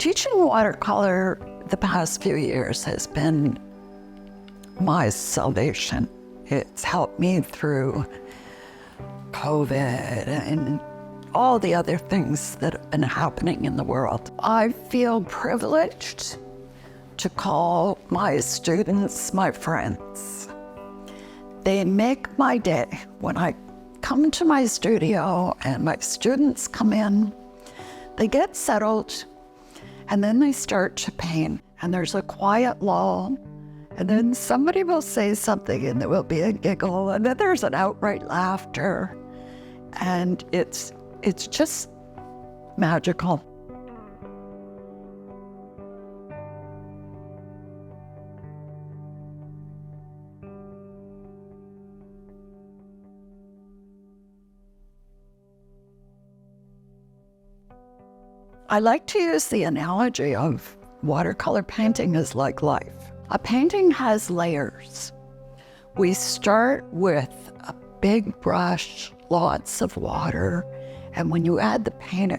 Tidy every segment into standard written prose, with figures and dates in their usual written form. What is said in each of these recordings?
Teaching watercolor the past few years has been my salvation. It's helped me through COVID and all the other things that have been happening in the world. I feel privileged to call my students my friends. They make my day. When I come to my studio and my students come in, they get settled, and then they start to paint, and there's a quiet lull, and then somebody will say something and there will be a giggle, and then there's an outright laughter, and it's just magical. I like to use the analogy of watercolor painting is like life. A painting has layers. We start with a big brush, lots of water, and when you add the paint,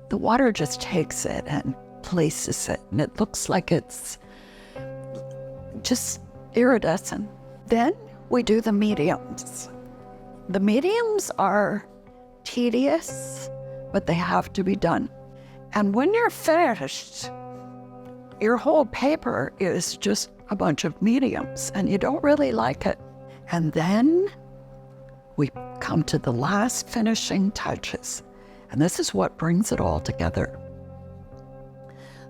the water just takes it and places it, and it looks like it's just iridescent. Then we do the mediums. The mediums are tedious, but they have to be done. And when you're finished, your whole paper is just a bunch of mediums, and you don't really like it. And then we come to the last finishing touches, and this is what brings it all together.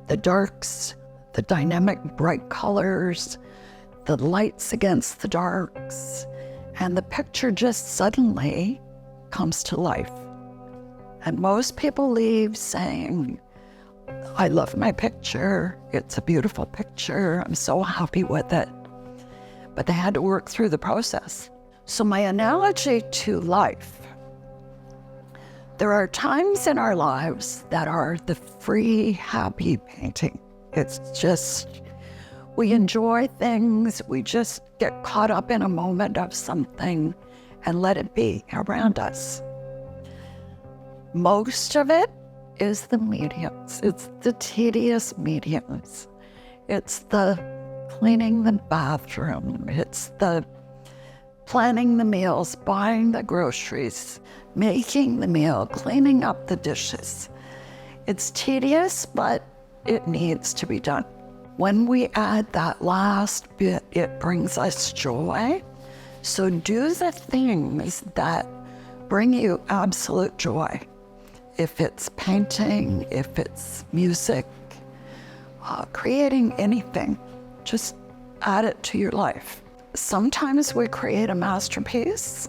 The darks, the dynamic bright colors, the lights against the darks, and the picture just suddenly comes to life. And most people leave saying, I love my picture. It's a beautiful picture. I'm so happy with it. But they had to work through the process. So my analogy to life, there are times in our lives that are the free, happy painting. It's just, we enjoy things. We just get caught up in a moment of something and let it be around us. Most of it is the mediums. It's the tedious mediums. It's the cleaning the bathroom. It's the planning the meals, buying the groceries, making the meal, cleaning up the dishes. It's tedious, but it needs to be done. When we add that last bit, it brings us joy. So do the things that bring you absolute joy. If it's painting, if it's music, creating anything, just add it to your life. Sometimes we create a masterpiece,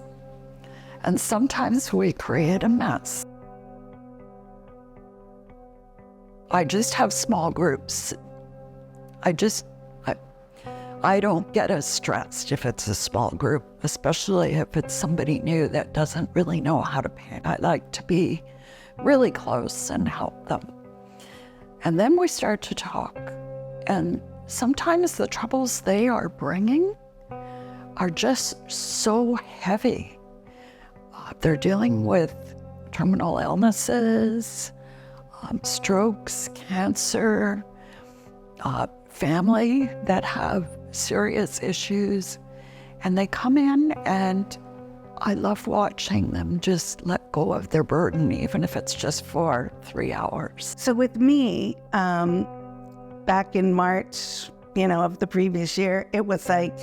and sometimes we create a mess. I just have small groups. I don't get as stressed if it's a small group, especially if it's somebody new that doesn't really know how to paint. I like to be really close and help them. And then we start to talk. And sometimes the troubles they are bringing are just so heavy. They're dealing with terminal illnesses, strokes, cancer, family that have serious issues. And they come in, and I love watching them just let go of their burden, even if it's just for 3 hours. So with me, back in March, of the previous year, it was like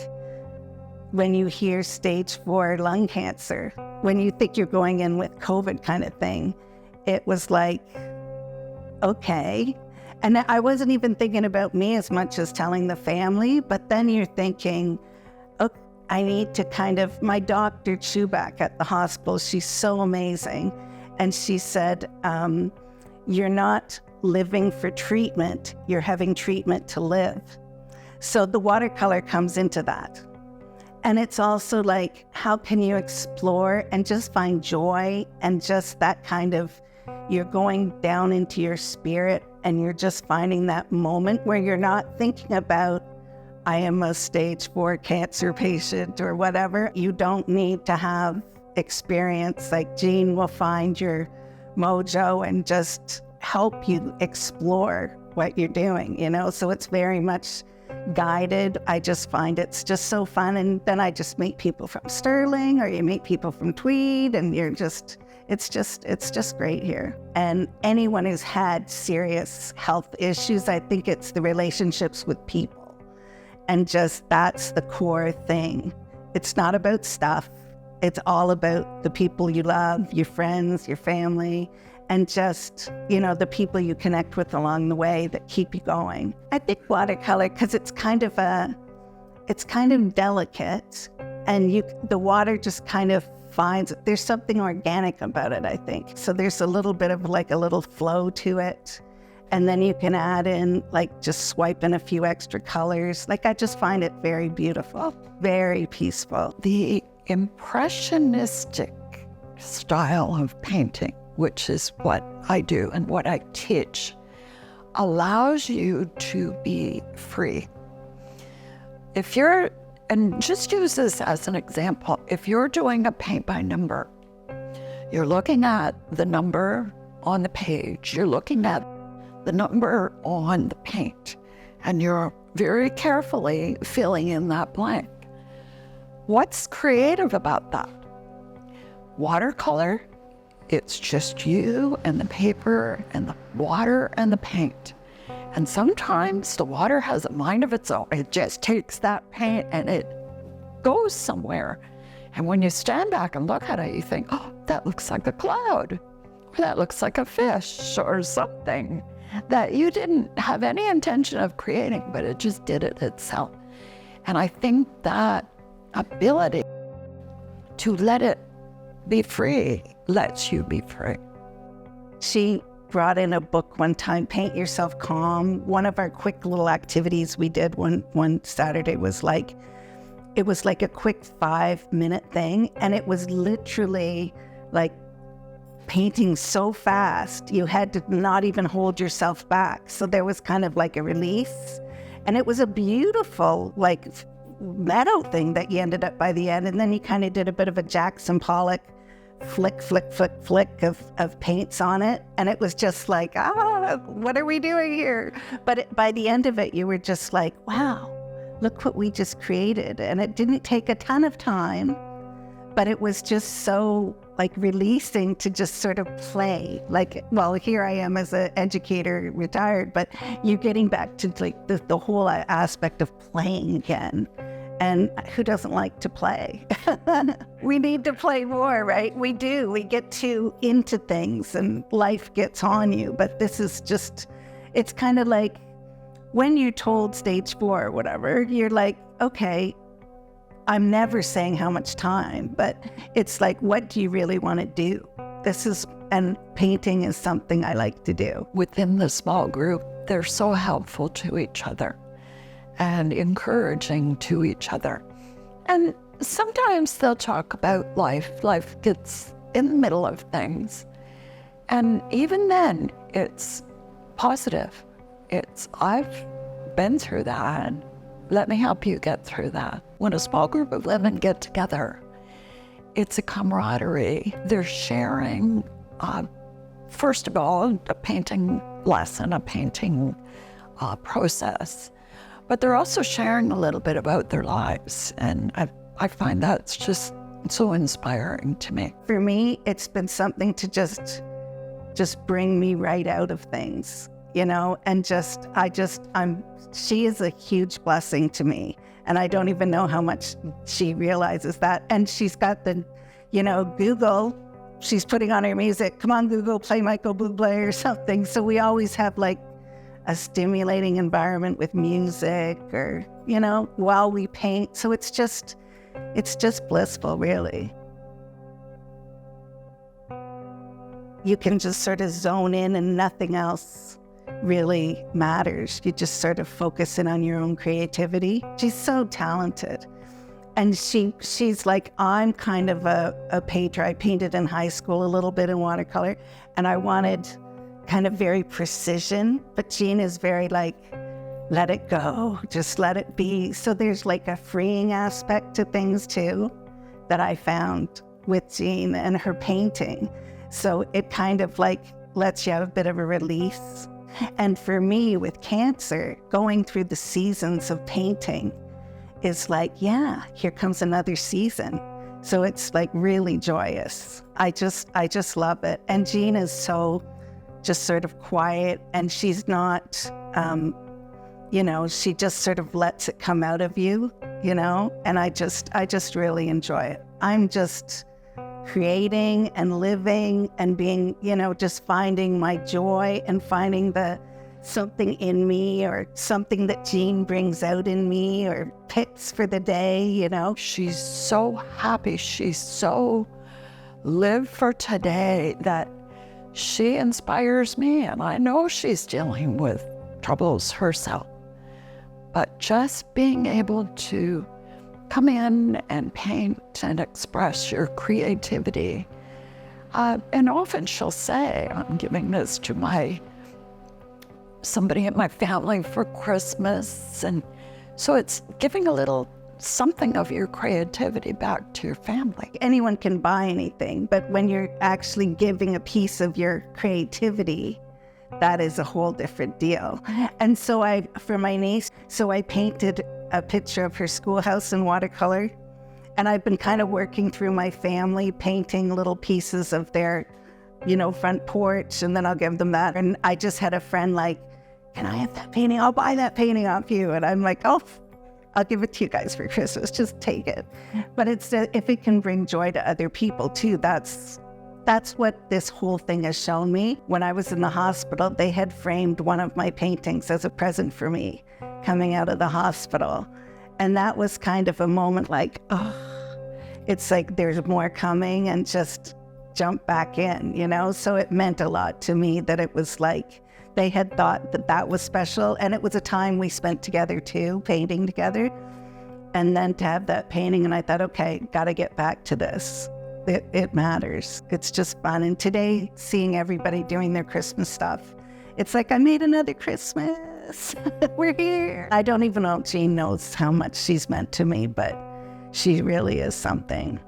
when you hear stage 4 lung cancer, when you think you're going in with COVID kind of thing, it was like, okay. And I wasn't even thinking about me as much as telling the family, but then you're thinking, okay, I need to my doctor Chubak at the hospital, she's so amazing. And she said, you're not living for treatment, you're having treatment to live. So the watercolor comes into that. And it's also like, how can you explore and just find joy and just that you're going down into your spirit and you're just finding that moment where you're not thinking about, I am a stage 4 cancer patient or whatever. You don't need to have experience. Like Jean will find your mojo and just help you explore what you're doing, So it's very much guided. I just find it's just so fun. And then I just meet people from Sterling, or you meet people from Tweed, and it's just great here. And anyone who's had serious health issues, I think it's the relationships with people. And just that's the core thing. It's not about stuff. It's all about the people you love, your friends, your family, and just, the people you connect with along the way that keep you going. I think watercolor, because it's kind of delicate, and the water just kind of finds, there's something organic about it, I think. So there's a little bit of like a little flow to it. And then you can add in, like, just swipe in a few extra colors. Like, I just find it very beautiful, very peaceful. The impressionistic style of painting, which is what I do and what I teach, allows you to be free. And just use this as an example, if you're doing a paint by number, you're looking at the number on the page, you're looking at the number on the paint, and you're very carefully filling in that blank. What's creative about that? Watercolor, it's just you and the paper and the water and the paint. And sometimes the water has a mind of its own. It just takes that paint and it goes somewhere. And when you stand back and look at it, you think, oh, that looks like a cloud, or that looks like a fish or something that you didn't have any intention of creating, but it just did it itself. And I think that ability to let it be free lets you be free. She brought in a book one time, Paint Yourself Calm. One of our quick little activities we did one Saturday was like, it was like a quick 5-minute thing. And it was literally like painting so fast, you had to not even hold yourself back. So there was kind of like a release. And it was a beautiful, like, meadow thing that you ended up by the end. And then you kind of did a bit of a Jackson Pollock flick of paints on it. And it was just like, what are we doing here? But by the end of it, you were just like, wow, look what we just created. And it didn't take a ton of time, but it was just so like releasing to just sort of play. Like, well, here I am as an educator, retired, but you're getting back to like the whole aspect of playing again. And who doesn't like to play? We need to play more, right? We do. We get too into things and life gets on you. But this is just, it's kind of like when you're told stage 4 or whatever, you're like, okay, I'm never saying how much time, but it's like, what do you really want to do? And painting is something I like to do. Within the small group, they're so helpful to each other and encouraging to each other. And sometimes they'll talk about life. Life gets in the middle of things. And even then, it's positive. I've been through that. Let me help you get through that. When a small group of women get together, it's a camaraderie. They're sharing, first of all, a painting lesson, a painting process, but they're also sharing a little bit about their lives. And I find that's just so inspiring to me. For me, it's been something to just bring me right out of things, and she is a huge blessing to me. And I don't even know how much she realizes that. And she's got the, Google, she's putting on her music. Come on, Google, play Michael Bublé or something. So we always have like a stimulating environment with music or, while we paint. So it's just blissful, really. You can just sort of zone in and nothing else really matters. You just sort of focus in on your own creativity. She's so talented. And she's like, I'm kind of a painter. I painted in high school a little bit in watercolor, and I wanted kind of very precision, but Jean is very like, let it go, just let it be. So there's like a freeing aspect to things too that I found with Jean and her painting. So it kind of like lets you have a bit of a release. And for me, with cancer, going through the seasons of painting is like, yeah, here comes another season. So it's like really joyous. I just love it. And Jean is so just sort of quiet, and she's not, she just sort of lets it come out of you, and I just really enjoy it. I'm just creating and living and being, just finding my joy and finding something in me or something that Jean brings out in me or picks for the day, She's so happy. She's so live for today that she inspires me. And I know she's dealing with troubles herself. But just being able to come in and paint and express your creativity. And often she'll say, I'm giving this to somebody in my family for Christmas. And so it's giving a little something of your creativity back to your family. Anyone can buy anything, but when you're actually giving a piece of your creativity, that is a whole different deal. And so for my niece, I painted a picture of her schoolhouse in watercolor. And I've been kind of working through my family, painting little pieces of their, front porch, and then I'll give them that. And I just had a friend like, can I have that painting? I'll buy that painting off you. And I'm like, oh, I'll give it to you guys for Christmas. Just take it. But it's if it can bring joy to other people too, that's what this whole thing has shown me. When I was in the hospital, they had framed one of my paintings as a present for me coming out of the hospital. And that was kind of a moment like, oh, it's like there's more coming, and just jump back in, So it meant a lot to me that it was like they had thought that was special. And it was a time we spent together too, painting together. And then to have that painting, and I thought, okay, got to get back to this. It matters. It's just fun. And today, seeing everybody doing their Christmas stuff, it's like I made another Christmas. We're here. I don't even know if Jean knows how much she's meant to me, but she really is something.